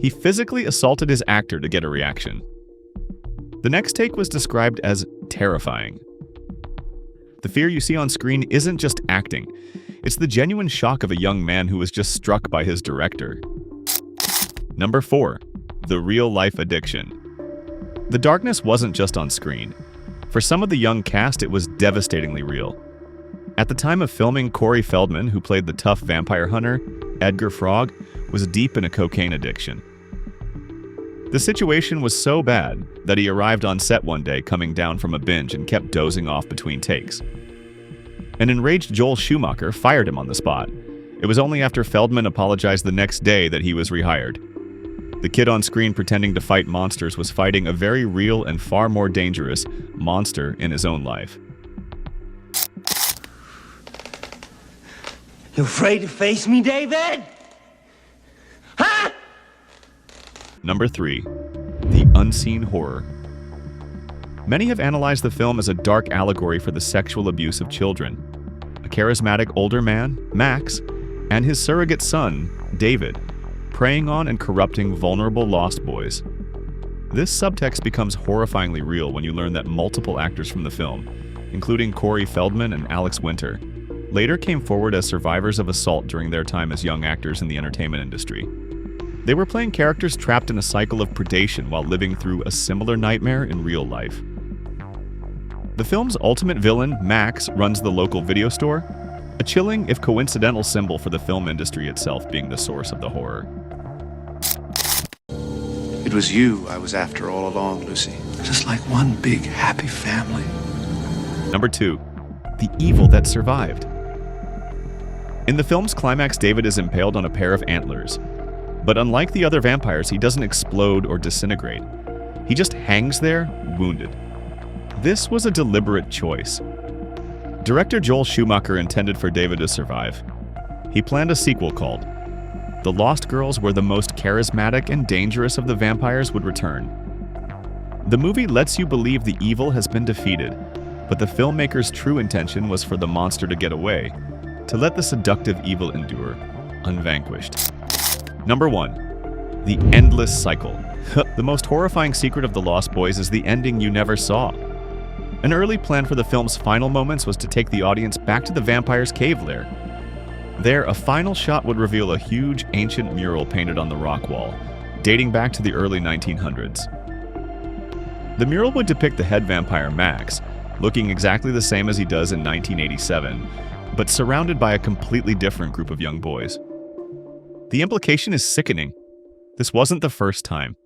He physically assaulted his actor to get a reaction. The next take was described as terrifying. The fear you see on screen isn't just acting. It's the genuine shock of a young man who was just struck by his director. Number 4. The real-life addiction. The darkness wasn't just on screen. For some of the young cast, it was devastatingly real. At the time of filming, Corey Feldman, who played the tough vampire hunter, Edgar Frog, was deep in a cocaine addiction. The situation was so bad that he arrived on set one day coming down from a binge and kept dozing off between takes. An enraged Joel Schumacher fired him on the spot. It was only after Feldman apologized the next day that he was rehired. The kid on screen pretending to fight monsters was fighting a very real and far more dangerous monster in his own life. You afraid to face me, David? Huh? Number 3. The unseen horror. Many have analyzed the film as a dark allegory for the sexual abuse of children. A charismatic older man, Max, and his surrogate son, David, preying on and corrupting vulnerable lost boys. This subtext becomes horrifyingly real when you learn that multiple actors from the film, including Corey Feldman and Alex Winter, later came forward as survivors of assault during their time as young actors in the entertainment industry. They were playing characters trapped in a cycle of predation while living through a similar nightmare in real life. The film's ultimate villain, Max, runs the local video store, a chilling, if coincidental, symbol for the film industry itself being the source of the horror. It was you I was after all along, Lucy. Just like one big happy family. Number 2. The evil that survived. In the film's climax, David is impaled on a pair of antlers. But unlike the other vampires, he doesn't explode or disintegrate. He just hangs there, wounded. This was a deliberate choice. Director Joel Schumacher intended for David to survive. He planned a sequel called The Lost Girls, where the most charismatic and dangerous of the vampires would return. The movie lets you believe the evil has been defeated, but the filmmaker's true intention was for the monster to get away, to let the seductive evil endure, unvanquished. Number 1. The endless cycle. The most horrifying secret of The Lost Boys is the ending you never saw. An early plan for the film's final moments was to take the audience back to the vampire's cave lair. There, a final shot would reveal a huge, ancient mural painted on the rock wall, dating back to the early 1900s. The mural would depict the head vampire Max, looking exactly the same as he does in 1987, but surrounded by a completely different group of young boys. The implication is sickening. This wasn't the first time.